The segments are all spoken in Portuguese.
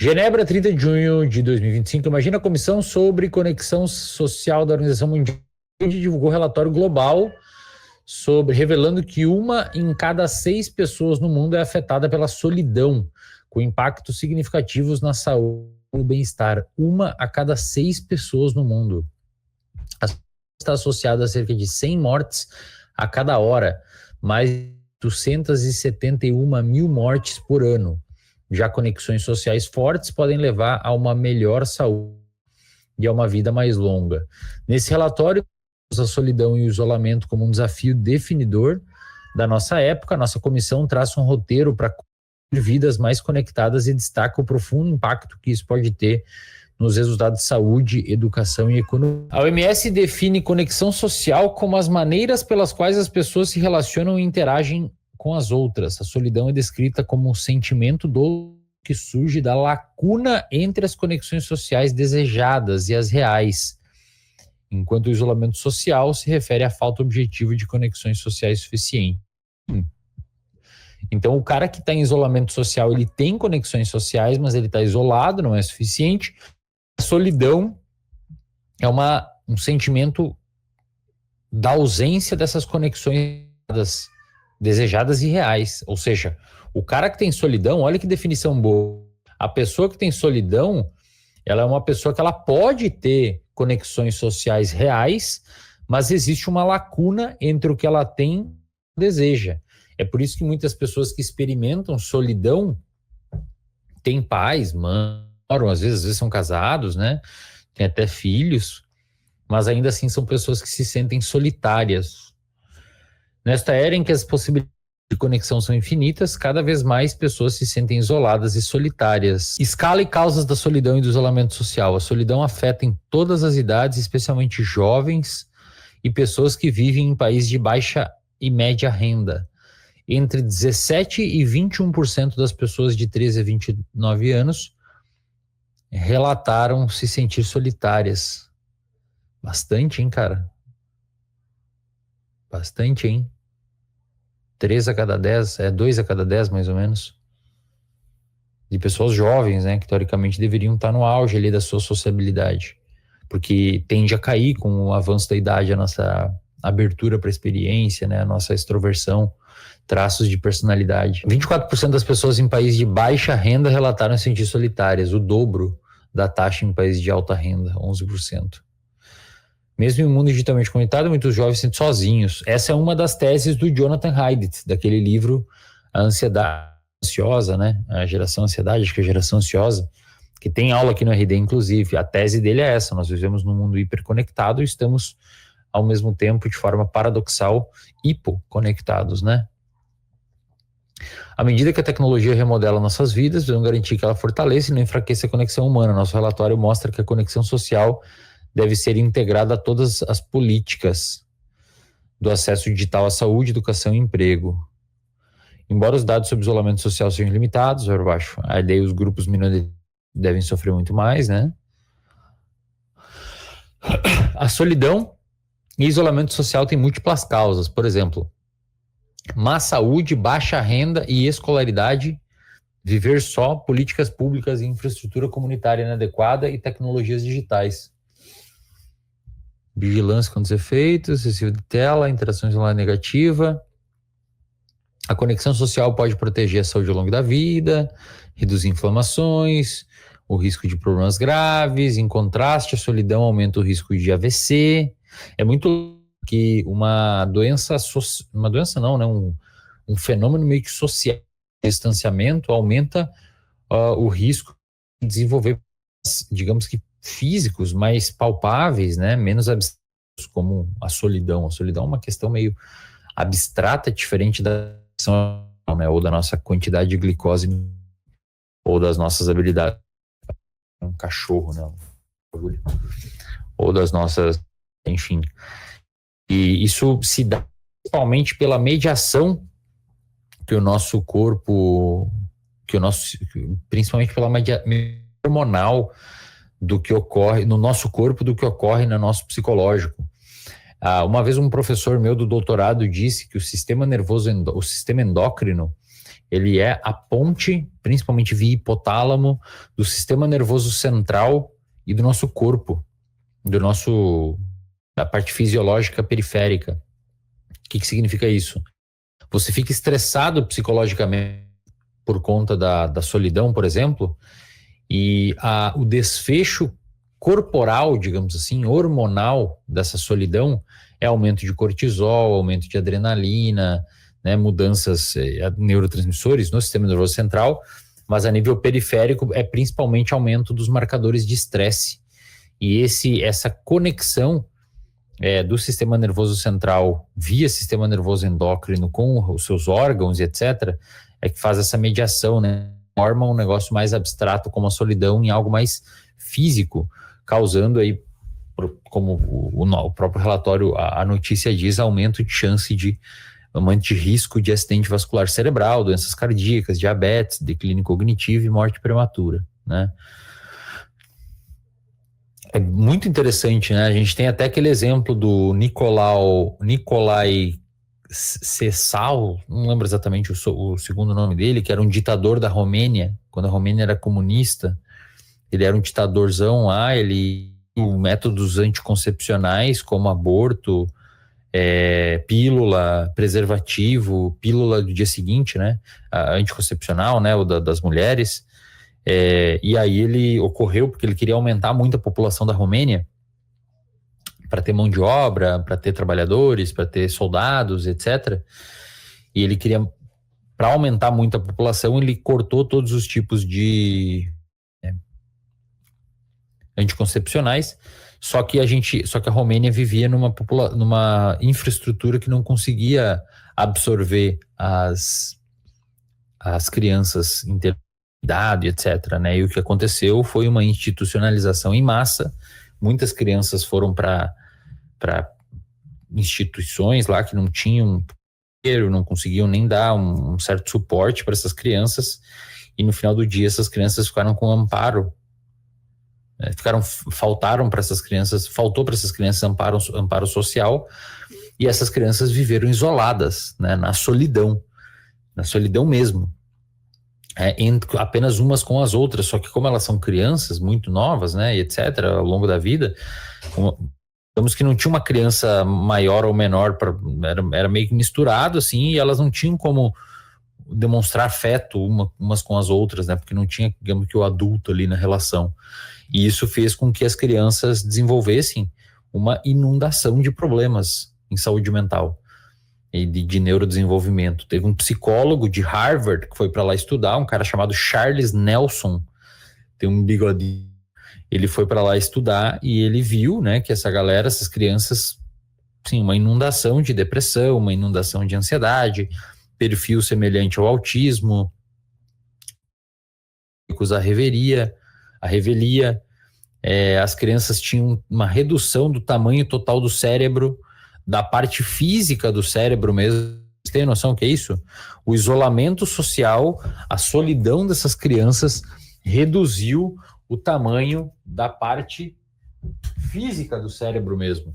Genebra, 30 de junho de 2025. Imagina a Comissão sobre Conexão Social da Organização Mundial divulgou relatório global revelando que 1 em cada 6 pessoas no mundo é afetada pela solidão, com impactos significativos na saúde e no bem-estar. 1 a cada 6 pessoas no mundo. Está associada a cerca de 100 mortes a cada hora, mais de 271 mil mortes por ano. Já conexões sociais fortes podem levar a uma melhor saúde e a uma vida mais longa. Nesse relatório, a solidão e o isolamento como um desafio definidor da nossa época. A nossa comissão traça um roteiro para vidas mais conectadas e destaca o profundo impacto que isso pode ter nos resultados de saúde, educação e economia. A OMS define conexão social como as maneiras pelas quais as pessoas se relacionam e interagem com as outras. A solidão é descrita como um sentimento que surge da lacuna entre as conexões sociais desejadas e as reais, enquanto o isolamento social se refere à falta objetiva de conexões sociais suficientes. Então, o cara que está em isolamento social, ele tem conexões sociais, mas ele está isolado, não é suficiente. A solidão é um sentimento da ausência dessas conexões desejadas e reais. Ou seja, o cara que tem solidão, olha que definição boa. A pessoa que tem solidão, ela é uma pessoa que ela pode ter conexões sociais reais, mas existe uma lacuna entre o que ela tem e deseja. É por isso que muitas pessoas que experimentam solidão têm pais, moram, às vezes são casados, né? Tem até filhos, mas ainda assim são pessoas que se sentem solitárias. Nesta era em que as possibilidades de conexão são infinitas, cada vez mais pessoas se sentem isoladas e solitárias. Escala e causas da solidão e do isolamento social. A solidão afeta em todas as idades, especialmente jovens e pessoas que vivem em países de baixa e média renda. Entre 17% e 21% das pessoas de 13 a 29 anos relataram se sentir solitárias. Bastante, hein, cara? Bastante, hein? 3 a cada 10, 2 a cada 10 mais ou menos, de pessoas jovens, né, que teoricamente deveriam estar no auge ali da sua sociabilidade, porque tende a cair com o avanço da idade a nossa abertura para a experiência, né, a nossa extroversão, traços de personalidade. 24% das pessoas em países de baixa renda relataram se sentir solitárias, o dobro da taxa em países de alta renda, 11%. Mesmo em um mundo digitalmente conectado, muitos jovens se sentem sozinhos. Essa é uma das teses do Jonathan Haidt, daquele livro A Ansiedade Ansiosa, né? A Geração Ansiedade, acho que é a Geração Ansiosa, que tem aula aqui no RD, inclusive. A tese dele é essa: nós vivemos num mundo hiperconectado e estamos, ao mesmo tempo, de forma paradoxal, hipoconectados, né? À medida que a tecnologia remodela nossas vidas, devemos garantir que ela fortaleça e não enfraqueça a conexão humana. Nosso relatório mostra que a conexão social deve ser integrada a todas as políticas do acesso digital à saúde, educação e emprego. Embora os dados sobre isolamento social sejam limitados, para baixo, aí daí os grupos minoritários devem sofrer muito mais, né? A solidão e isolamento social têm múltiplas causas. Por exemplo, má saúde, baixa renda e escolaridade, viver só, políticas públicas e infraestrutura comunitária inadequada e tecnologias digitais. Vigilância contra os efeitos, excessivo de tela, interações online negativa. A conexão social pode proteger a saúde ao longo da vida, reduzir inflamações, o risco de problemas graves. Em contraste, a solidão aumenta o risco de AVC. É muito que uma doença não, né? Um fenômeno meio que social, distanciamento, aumenta o risco de desenvolver, digamos que, físicos mais palpáveis, né, menos abstratos, como a solidão. A solidão é uma questão meio abstrata, diferente da, né, ou da nossa quantidade de glicose ou das nossas habilidades. Um cachorro, né, ou das nossas, enfim. E isso se dá principalmente pela mediação que o nosso corpo, principalmente pela mediação hormonal do que ocorre no nosso corpo, do que ocorre no nosso psicológico. Uma vez um professor meu do doutorado disse que o sistema nervoso, o sistema endócrino, ele é a ponte, principalmente via hipotálamo, do sistema nervoso central e do nosso corpo, da parte fisiológica periférica. O que significa isso? Você fica estressado psicologicamente por conta da solidão, por exemplo, e o desfecho corporal, digamos assim, hormonal dessa solidão é aumento de cortisol, aumento de adrenalina, né, mudanças neurotransmissores no sistema nervoso central, mas a nível periférico é principalmente aumento dos marcadores de estresse. E essa conexão do sistema nervoso central via sistema nervoso endócrino com os seus órgãos e etc., é que faz essa mediação, né? Forma um negócio mais abstrato como a solidão em algo mais físico, causando aí, como o próprio relatório, a notícia diz, aumento de risco de acidente vascular cerebral, doenças cardíacas, diabetes, declínio cognitivo e morte prematura, né? É muito interessante, né? A gente tem até aquele exemplo do Nikolai Sessal, não lembro exatamente o segundo nome dele, que era um ditador da Romênia, quando a Romênia era comunista. Ele era um ditadorzão lá, métodos anticoncepcionais como aborto, pílula, preservativo, pílula do dia seguinte, né? A anticoncepcional, né? O das mulheres. E aí ele ocorreu porque ele queria aumentar muito a população da Romênia para ter mão de obra, para ter trabalhadores, para ter soldados, etc. E ele queria, para aumentar muito a população, ele cortou todos os tipos de anticoncepcionais, só que a Romênia vivia numa infraestrutura que não conseguia absorver as crianças em ter idade, etc., né? E o que aconteceu foi uma institucionalização em massa. Muitas crianças foram para instituições lá que não tinham dinheiro, não conseguiam nem dar um certo suporte para essas crianças, e no final do dia essas crianças ficaram com amparo, faltou para essas crianças amparo social, e essas crianças viveram isoladas, né, na solidão mesmo, apenas umas com as outras. Só que como elas são crianças muito novas, né, e etc., ao longo da vida, digamos que não tinha uma criança maior ou menor, era meio que misturado assim, e elas não tinham como demonstrar afeto umas com as outras, né, porque não tinha, digamos que, o adulto ali na relação. E isso fez com que as crianças desenvolvessem uma inundação de problemas em saúde mental e de neurodesenvolvimento. Teve um psicólogo de Harvard que foi para lá estudar, um cara chamado Charles Nelson, tem um bigodinho. Ele foi para lá estudar e ele viu, né, que essas crianças, sim, uma inundação de depressão, uma inundação de ansiedade, perfil semelhante ao autismo, a revelia, as crianças tinham uma redução do tamanho total do cérebro, da parte física do cérebro mesmo. Você tem noção do que é isso? O isolamento social, a solidão dessas crianças reduziu o tamanho da parte física do cérebro mesmo,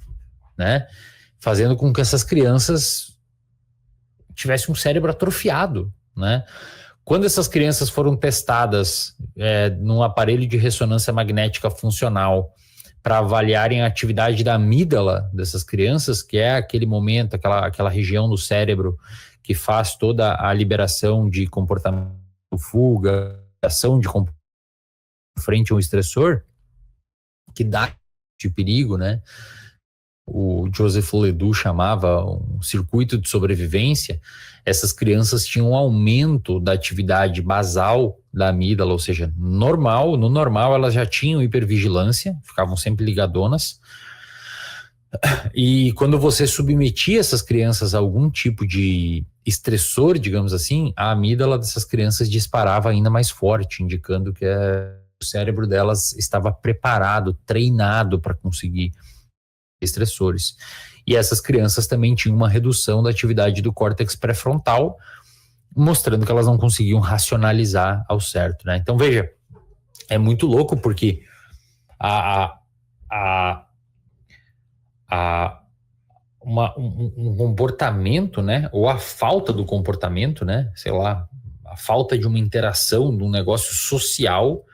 né? Fazendo com que essas crianças tivessem um cérebro atrofiado, né? Quando essas crianças foram testadas num aparelho de ressonância magnética funcional para avaliarem a atividade da amígdala dessas crianças, que é aquele momento, aquela região do cérebro que faz toda a liberação de comportamento, fuga, ação de comportamento frente a um estressor, que dá de perigo, né? O Joseph Ledoux chamava um circuito de sobrevivência. Essas crianças tinham um aumento da atividade basal da amígdala, ou seja, no normal elas já tinham hipervigilância, ficavam sempre ligadonas, e quando você submetia essas crianças a algum tipo de estressor, digamos assim, a amígdala dessas crianças disparava ainda mais forte, indicando que o cérebro delas estava preparado, treinado para conseguir estressores. E essas crianças também tinham uma redução da atividade do córtex pré-frontal, mostrando que elas não conseguiam racionalizar ao certo, né? Então, veja, é muito louco porque um comportamento, né, ou a falta do comportamento, né, sei lá, a falta de uma interação, de um negócio social,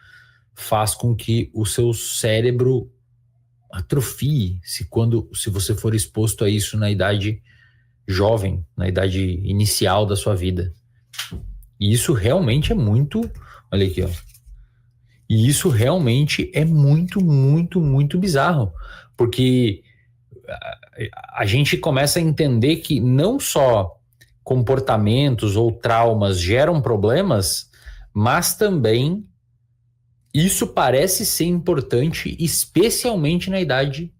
faz com que o seu cérebro atrofie se você for exposto a isso na idade jovem, na idade inicial da sua vida. E isso realmente é muito... Olha aqui, ó. E isso realmente é muito, muito, muito bizarro. Porque a gente começa a entender que não só comportamentos ou traumas geram problemas, mas também isso parece ser importante, especialmente na idade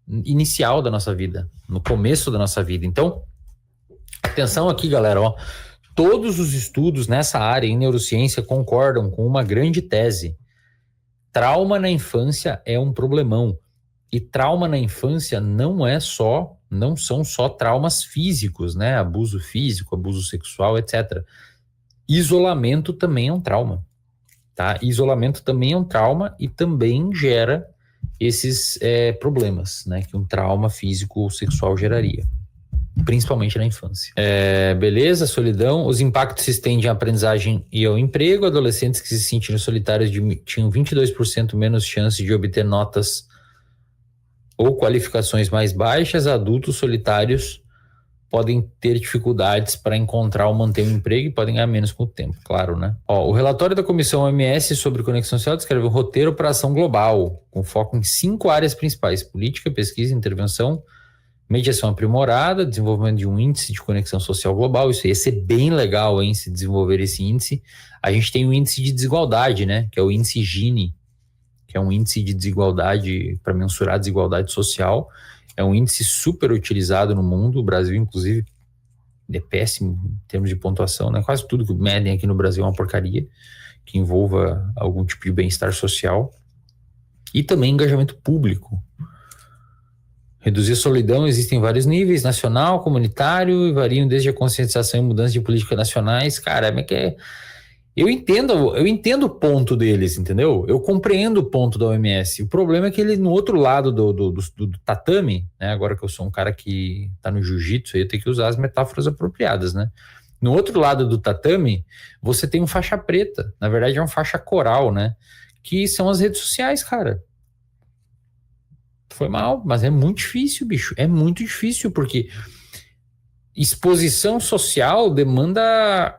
inicial da nossa vida, no começo da nossa vida. Então, atenção aqui, galera, ó. Todos os estudos nessa área em neurociência concordam com uma grande tese. Trauma na infância é um problemão. E trauma na infância não são só traumas físicos, né? Abuso físico, abuso sexual, etc. Isolamento também é um trauma, tá? Isolamento também é um trauma e também gera esses problemas, né? Que um trauma físico ou sexual geraria, principalmente na infância. Beleza, solidão. Os impactos se estendem à aprendizagem e ao emprego. Adolescentes que se sentiram solitários tinham 22% menos chance de obter notas ou qualificações mais baixas. Adultos solitários podem ter dificuldades para encontrar ou manter um emprego e podem ganhar menos com o tempo, claro, né? O relatório da Comissão OMS sobre conexão social descreve um roteiro para ação global, com foco em 5 áreas principais: política, pesquisa, intervenção, mediação aprimorada, desenvolvimento de um índice de conexão social global. Isso ia ser bem legal, hein, se desenvolver esse índice. A gente tem o índice de desigualdade, né, que é o índice Gini, que é um índice de desigualdade para mensurar a desigualdade social. É um índice super utilizado no mundo. O Brasil, inclusive, é péssimo em termos de pontuação, né? Quase tudo que medem aqui no Brasil é uma porcaria, que envolva algum tipo de bem-estar social. E também engajamento público. Reduzir a solidão existem vários níveis: nacional, comunitário, e variam desde a conscientização e mudança de políticas nacionais. Cara, eu entendo o ponto deles, entendeu? Eu compreendo o ponto da OMS. O problema é que ele, no outro lado do tatame, né? Agora que eu sou um cara que tá no jiu-jitsu, eu tenho que usar as metáforas apropriadas, né? No outro lado do tatame, você tem um faixa preta. Na verdade, é uma faixa coral, né? Que são as redes sociais, cara. Foi mal, mas é muito difícil, bicho. É muito difícil, porque exposição social demanda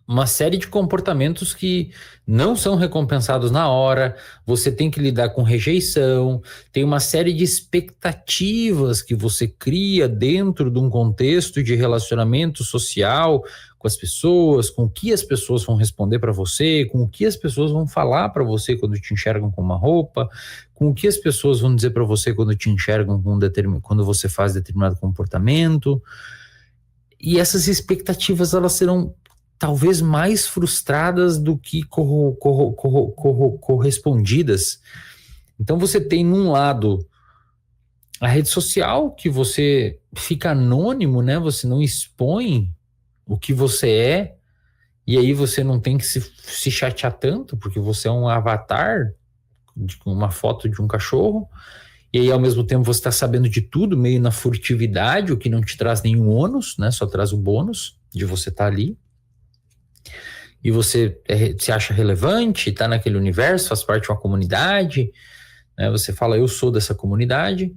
uma série de comportamentos que não são recompensados na hora. Você tem que lidar com rejeição, tem uma série de expectativas que você cria dentro de um contexto de relacionamento social com as pessoas, com o que as pessoas vão responder para você, com o que as pessoas vão falar para você quando te enxergam com uma roupa, com o que as pessoas vão dizer para você quando te enxergam quando você faz determinado comportamento. E essas expectativas, elas serão talvez mais frustradas do que correspondidas. Então você tem num lado a rede social, que você fica anônimo, né? Você não expõe o que você é, e aí você não tem que se chatear tanto, porque você é um avatar de uma foto de um cachorro, e aí ao mesmo tempo você está sabendo de tudo, meio na furtividade, o que não te traz nenhum ônus, né? Só traz o bônus de você estar ali. E você se acha relevante, está naquele universo, faz parte de uma comunidade, né? Você fala, eu sou dessa comunidade.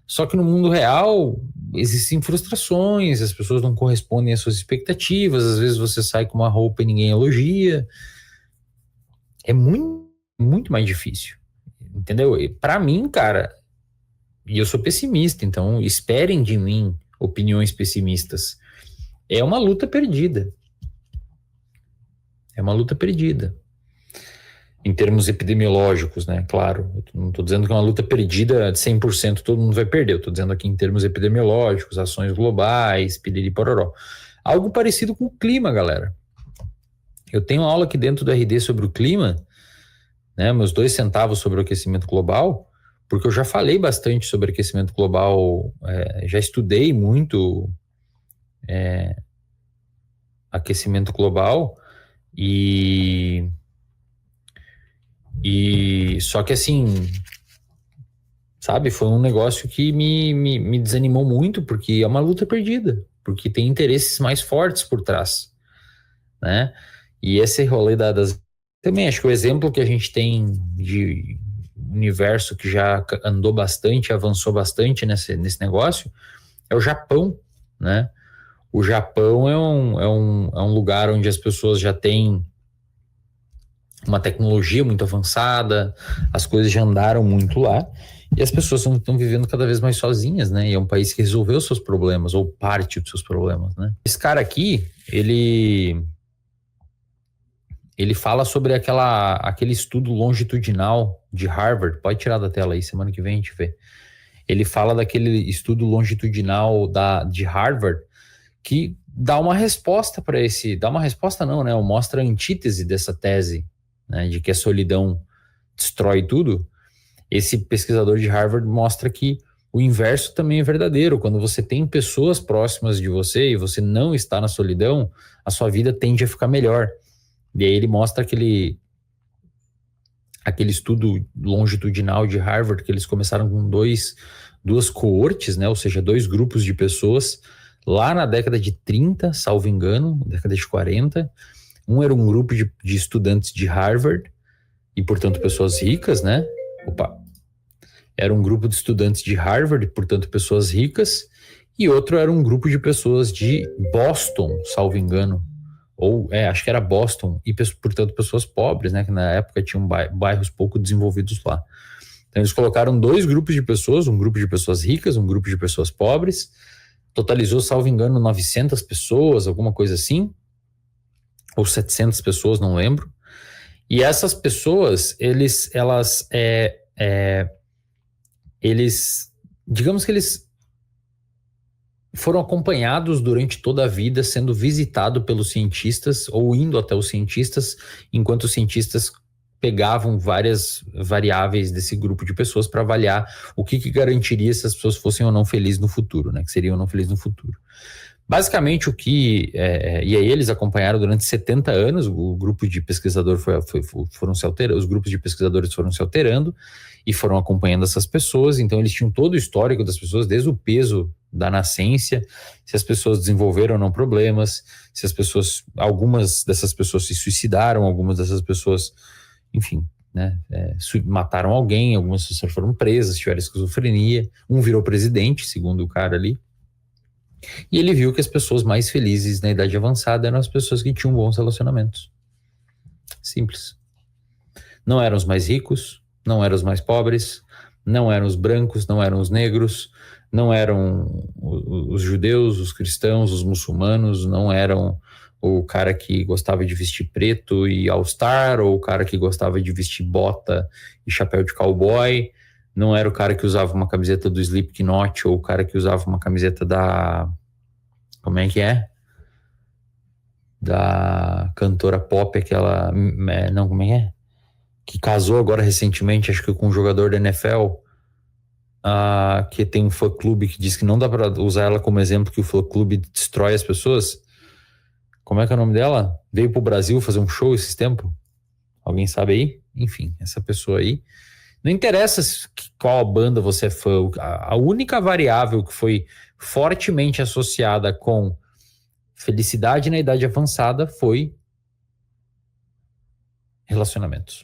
Só que no mundo real existem frustrações, as pessoas não correspondem às suas expectativas, às vezes você sai com uma roupa e ninguém elogia. É muito, muito mais difícil, entendeu? Para mim, cara, e eu sou pessimista, então esperem de mim opiniões pessimistas. É uma luta perdida. É uma luta perdida. Em termos epidemiológicos, né? Claro, eu não estou dizendo que é uma luta perdida de 100%, todo mundo vai perder. Eu estou dizendo aqui em termos epidemiológicos, ações globais, piriri pororó. Algo parecido com o clima, galera. Eu tenho uma aula aqui dentro do RD sobre o clima, né? Meus 2 centavos sobre o aquecimento global, porque eu já falei bastante sobre aquecimento global, já estudei muito aquecimento global, e só que assim, sabe, foi um negócio que me desanimou muito, porque é uma luta perdida, porque tem interesses mais fortes por trás. né? E esse rolê das... Também acho que o exemplo que a gente tem de universo que já andou bastante, avançou bastante nesse negócio, é o Japão, né? O Japão é um lugar onde as pessoas já têm uma tecnologia muito avançada, as coisas já andaram muito lá, e as pessoas estão vivendo cada vez mais sozinhas, né? E é um país que resolveu seus problemas, ou parte dos seus problemas, né? Esse cara aqui, ele fala sobre aquele estudo longitudinal de Harvard. Pode tirar da tela aí, semana que vem a gente vê. Ele fala daquele estudo longitudinal de Harvard que dá uma resposta para esse... Dá uma resposta não, né? Mostra a antítese dessa tese, né? De que a solidão destrói tudo. Esse pesquisador de Harvard mostra que o inverso também é verdadeiro. Quando você tem pessoas próximas de você e você não está na solidão, a sua vida tende a ficar melhor. E aí ele mostra aquele estudo longitudinal de Harvard, que eles começaram com duas coortes, né? Ou seja, dois grupos de pessoas, lá na década de 30, salvo engano, década de 40. Um era um grupo de estudantes de Harvard, e portanto pessoas ricas, né? Era um grupo de estudantes de Harvard, portanto pessoas ricas, e outro era um grupo de pessoas de Boston, salvo engano, acho que era Boston, e portanto pessoas pobres, né, que na época tinham bairros pouco desenvolvidos lá. Então eles colocaram dois grupos de pessoas, um grupo de pessoas ricas, um grupo de pessoas pobres, totalizou, salvo engano, 900 pessoas, alguma coisa assim, ou 700 pessoas, não lembro. E essas pessoas, digamos que eles foram acompanhados durante toda a vida, sendo visitado pelos cientistas ou indo até os cientistas, enquanto os cientistas pegavam várias variáveis desse grupo de pessoas para avaliar o que garantiria se as pessoas fossem ou não felizes no futuro, né? Que seriam ou não felizes no futuro. Basicamente e aí eles acompanharam durante 70 anos, o grupo de pesquisadores foram se alterando, os grupos de pesquisadores foram se alterando e foram acompanhando essas pessoas. Então eles tinham todo o histórico das pessoas, desde o peso da nascença, se as pessoas desenvolveram ou não problemas, se algumas dessas pessoas se suicidaram, algumas dessas pessoas, enfim, né, mataram alguém, algumas pessoas foram presas, tiveram esquizofrenia, um virou presidente, segundo o cara ali. E ele viu que as pessoas mais felizes na idade avançada eram as pessoas que tinham bons relacionamentos. Simples. Não eram os mais ricos, não eram os mais pobres, não eram os brancos, não eram os negros, não eram os judeus, os cristãos, os muçulmanos, não eram o cara que gostava de vestir preto e all-star, ou o cara que gostava de vestir bota e chapéu de cowboy. Não era o cara que usava uma camiseta do Slipknot ou o cara que usava uma camiseta da... Como é que é? Da cantora pop, aquela... Não, como é que é? Que casou agora recentemente, acho que com um jogador da NFL, que tem um fã-clube que diz que não dá para usar ela como exemplo, que o fã-clube destrói as pessoas. Como é que é o nome dela? Veio pro Brasil fazer um show esses tempos? Alguém sabe aí? Enfim, essa pessoa aí. Não interessa qual banda você é fã, a única variável que foi fortemente associada com felicidade na idade avançada foi relacionamentos.